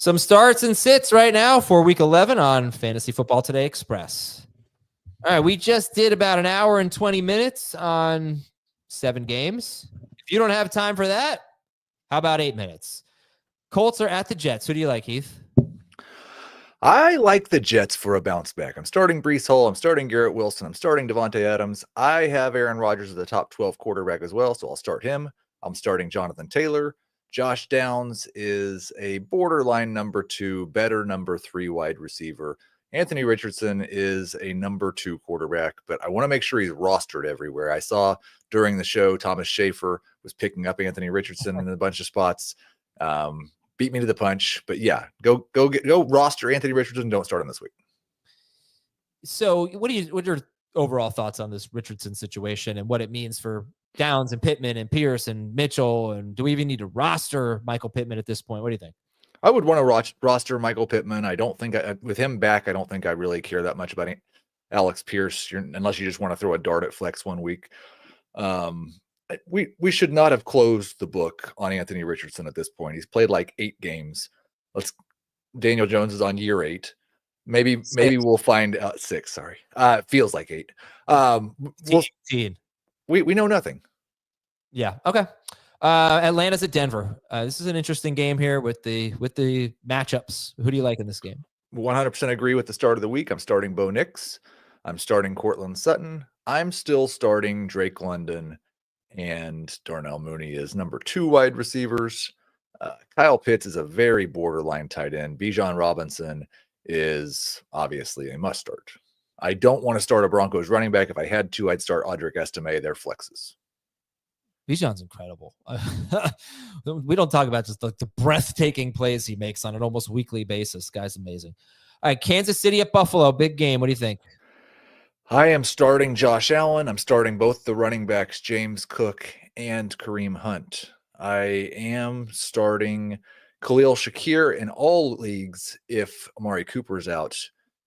Some starts and sits right now for week 11 on Fantasy Football Today Express. All right, we just did about an hour and 20 minutes on 7 games. If you don't have time for that, how about 8 minutes? Colts are at the Jets. Who do you like, Heath? I like the Jets for a bounce back. I'm starting Breece Hall. I'm starting Garrett Wilson. I'm starting Devontae Adams. I have Aaron Rodgers as the top 12 quarterback as well, so I'll start him. I'm starting Jonathan Taylor. Josh Downs is a borderline number 2, better number 3 wide receiver. Anthony Richardson is a number 2 quarterback, but I want to make sure he's rostered everywhere. I saw during the show Thomas Schaefer was picking up Anthony Richardson in a bunch of spots. Beat me to the punch, but yeah, go roster Anthony Richardson. Don't start him this week. So what are your overall thoughts on this Richardson situation and what it means for Downs and Pittman and Pierce and Mitchell? And do we even need to roster Michael Pittman at this point? What do you think? I would want to roster Michael Pittman. I don't think with him back, I don't think I really care that much about Alex Pierce, unless you just want to throw a dart at flex one week. We should not have closed the book on Anthony Richardson at this point. He's played like 8 games. Daniel Jones is on year 8. Maybe we'll find 6. Sorry, feels like 8. 18. We know nothing. Yeah. Okay. Atlanta's at Denver. This is an interesting game here with the matchups. Who do you like in this game? 100% agree with the start of the week. I'm starting Bo Nix. I'm starting Cortland Sutton. I'm still starting Drake London. And Darnell Mooney is number 2 wide receivers. Kyle Pitts is a very borderline tight end. Bijan Robinson is obviously a must start. I don't want to start a Broncos running back. If I had to, I'd start Audric Estime. They're flexes. Bijan's incredible. We don't talk about just the breathtaking plays he makes on an almost weekly basis. Guy's amazing. All right, Kansas City at Buffalo. Big game. What do you think? I am starting Josh Allen. I'm starting both the running backs, James Cook and Kareem Hunt. I am starting Khalil Shakir in all leagues if Amari Cooper's out.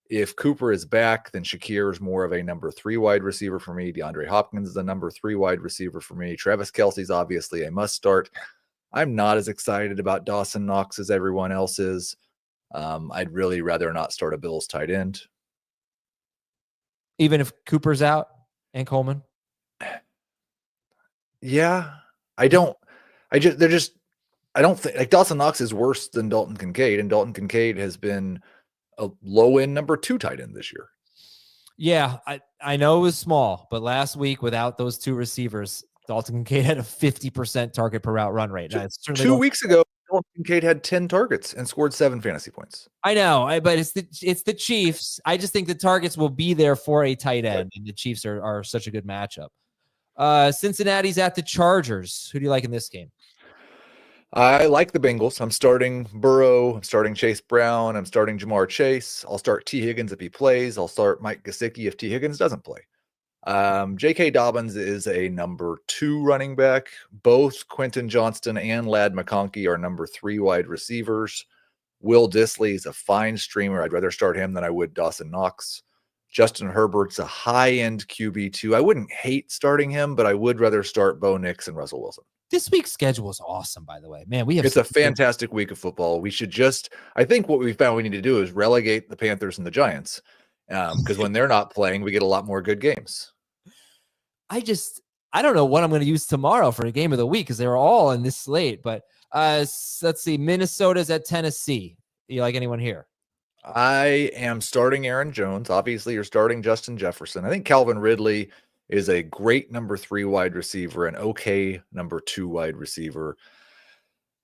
If Cooper is back, then Shakir is more of a number 3 wide receiver for me. DeAndre Hopkins is a number 3 wide receiver for me. Travis Kelce's obviously a must start. I'm not as excited about Dawson Knox as everyone else is. I'd really rather not start a Bills tight end. Even if Cooper's out and Coleman? Yeah, I don't think like Dawson Knox is worse than Dalton Kincaid, and Dalton Kincaid has been a low end number 2 tight end this year. Yeah, I know it was small, but last week without those 2 receivers, Dalton Kincaid had a 50% target per route run rate. 2 weeks ago, Dalton Kincaid had 10 targets and scored 7 fantasy points. I know, but it's the Chiefs. I just think the targets will be there for a tight end, and the Chiefs are such a good matchup. Cincinnati's at the Chargers. Who do you like in this game? I like the Bengals. I'm starting Burrow. I'm starting Chase Brown. I'm starting Jamar Chase. I'll start T. Higgins if he plays. I'll start Mike Gesicki if T. Higgins doesn't play. J.K. Dobbins is a number 2 running back. Both Quentin Johnston and Ladd McConkey are number 3 wide receivers. Will Dissly is a fine streamer. I'd rather start him than I would Dawson Knox. Justin Herbert's a high-end QB2. I wouldn't hate starting him, but I would rather start Bo Nix and Russell Wilson. This week's schedule is awesome, by the way. Man, it's a fantastic week of football. We should I think what we found we need to do is relegate the Panthers and the Giants. Because when they're not playing, we get a lot more good games. I don't know what I'm going to use tomorrow for a game of the week because they were all in this slate. But let's see. Minnesota's at Tennessee. You like anyone here? I am starting Aaron Jones. Obviously, you're starting Justin Jefferson. I think Calvin Ridley is a great number 3 wide receiver, an okay number 2 wide receiver.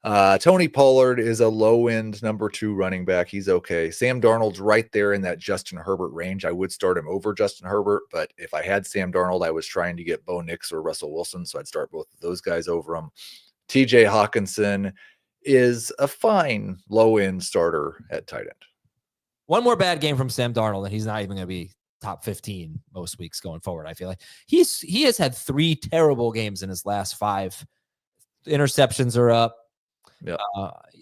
Tony Pollard is a low-end number 2 running back. He's okay. Sam Darnold's right there in that Justin Herbert range. I would start him over Justin Herbert, but if I had Sam Darnold, I was trying to get Bo Nix or Russell Wilson, so I'd start both of those guys over him. TJ Hockenson is a fine low-end starter at tight end. One more bad game from Sam Darnold, and he's not even going to be top 15 most weeks going forward. I feel like he has had 3 terrible games in his last 5. Interceptions are up. Yeah.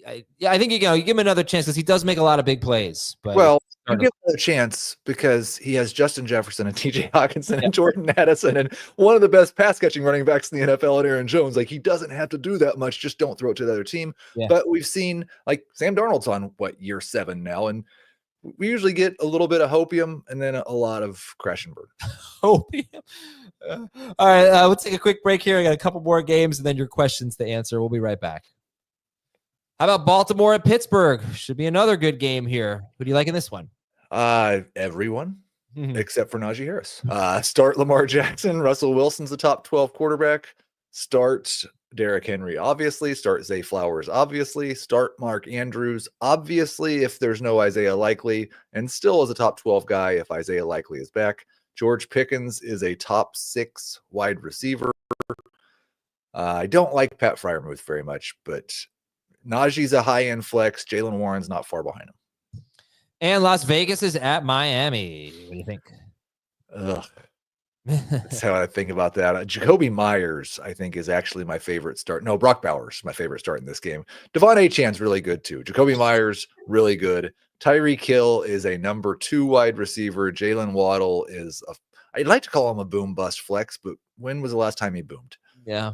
I think you give him another chance because he does make a lot of big plays. But well, You give him a chance because he has Justin Jefferson and TJ Hockenson and Jordan Addison and one of the best pass catching running backs in the NFL, and Aaron Jones. Like, he doesn't have to do that much. Just don't throw it to the other team. Yeah. But we've seen, like, Sam Darnold's on year 7 now, and we usually get a little bit of hopium and then a lot of crash and burn. Hopium. All right, we'll take a quick break here. I got a couple more games and then your questions to answer. We'll be right back. How about Baltimore at Pittsburgh? Should be another good game here. Who do you like in this one? Everyone except for Najee Harris. Start Lamar Jackson. Russell Wilson's the top 12 quarterback. Start Derrick Henry, obviously. Start Zay Flowers, obviously. Start Mark Andrews, obviously, if there's no Isaiah Likely, and still as a top 12 guy if Isaiah Likely is back. George Pickens is a top 6 wide receiver. I don't like Pat Freiermuth very much, but Najee's a high-end flex. Jalen Warren's not far behind him. And Las Vegas is at Miami. What do you think? Ugh. That's how I think about that. Jacoby Myers, I think, is actually my favorite start. No, Brock Bowers, my favorite start in this game. Devon Achane's really good too. Jacoby Myers, really good. Tyreek Hill is a number 2 wide receiver. Jalen Waddle is I'd like to call him a boom bust flex, but when was the last time he boomed? Yeah.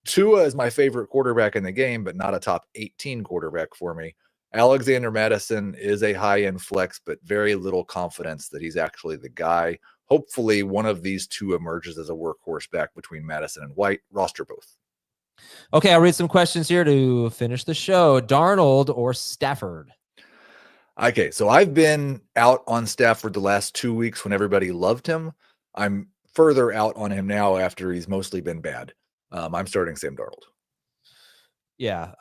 Tua is my favorite quarterback in the game, but not a top 18 quarterback for me. Alexander Madison is a high-end flex, but very little confidence that he's actually the guy. Hopefully one of these two emerges as a workhorse back between Madison and White. Roster both. Okay, I'll read some questions here to finish the show. Darnold or Stafford? Okay, so I've been out on Stafford the last 2 weeks when everybody loved him. I'm further out on him now after he's mostly been bad. I'm starting Sam Darnold. Yeah,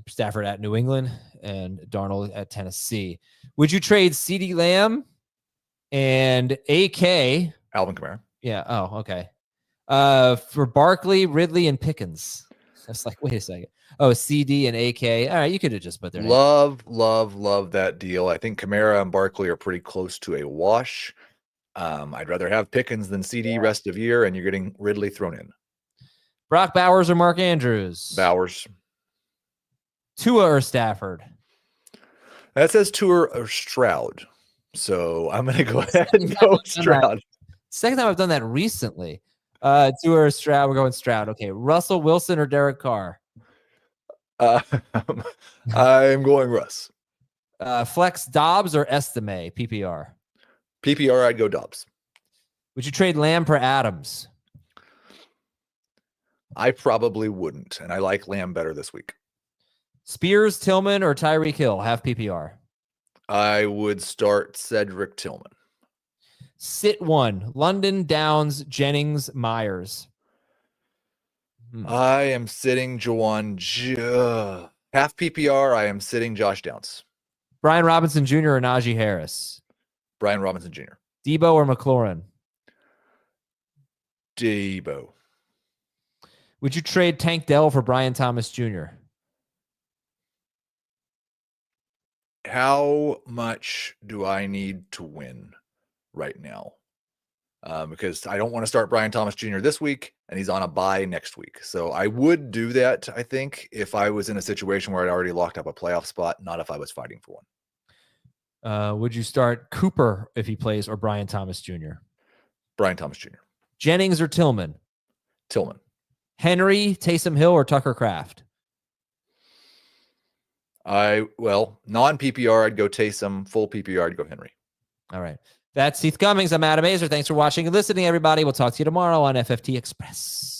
Stafford at New England and Darnold at Tennessee. Would you trade CeeDee Lamb and AK? Alvin Kamara. Yeah, oh, okay. For Barkley, Ridley, and Pickens. I was like, wait a second. Oh, CD and AK. All right, you could have just put their name. Love that deal. I think Kamara and Barkley are pretty close to a wash. I'd rather have Pickens than CD rest of year, and you're getting Ridley thrown in. Brock Bowers or Mark Andrews? Bowers. Tua or Stafford? That says Tua or Stroud. So I'm going to go ahead and go Stroud. Second time I've done that recently. Tua or Stroud? We're going Stroud. Okay. Russell Wilson or Derek Carr? I'm going Russ. Flex Dobbs or Estime? PPR. PPR, I'd go Dobbs. Would you trade Lamb for Adams? I probably wouldn't, and I like Lamb better this week. Spears, Tillman, or Tyreek Hill? Have PPR. I would start Cedric Tillman. Sit 1. London, Downs, Jennings, Myers. I am sitting Jawan. Half PPR, I am sitting Josh Downs. Brian Robinson Jr. or Najee Harris? Brian Robinson Jr. Debo or McLaurin? Debo. Would you trade Tank Dell for Brian Thomas Jr.? How much do I need to win right now? Because I don't want to start Brian Thomas Jr. this week, and he's on a bye next week. So I would do that, I think, if I was in a situation where I'd already locked up a playoff spot, not if I was fighting for one. Would you start Cooper if he plays or Brian Thomas Jr.? Brian Thomas Jr. Jennings or Tillman? Tillman. Henry, Taysom Hill, or Tucker Kraft? Non-PPR, I'd go Taysom. Full PPR, I'd go Henry. All right. That's Heath Cummings. I'm Adam Azer. Thanks for watching and listening, everybody. We'll talk to you tomorrow on FFT Express.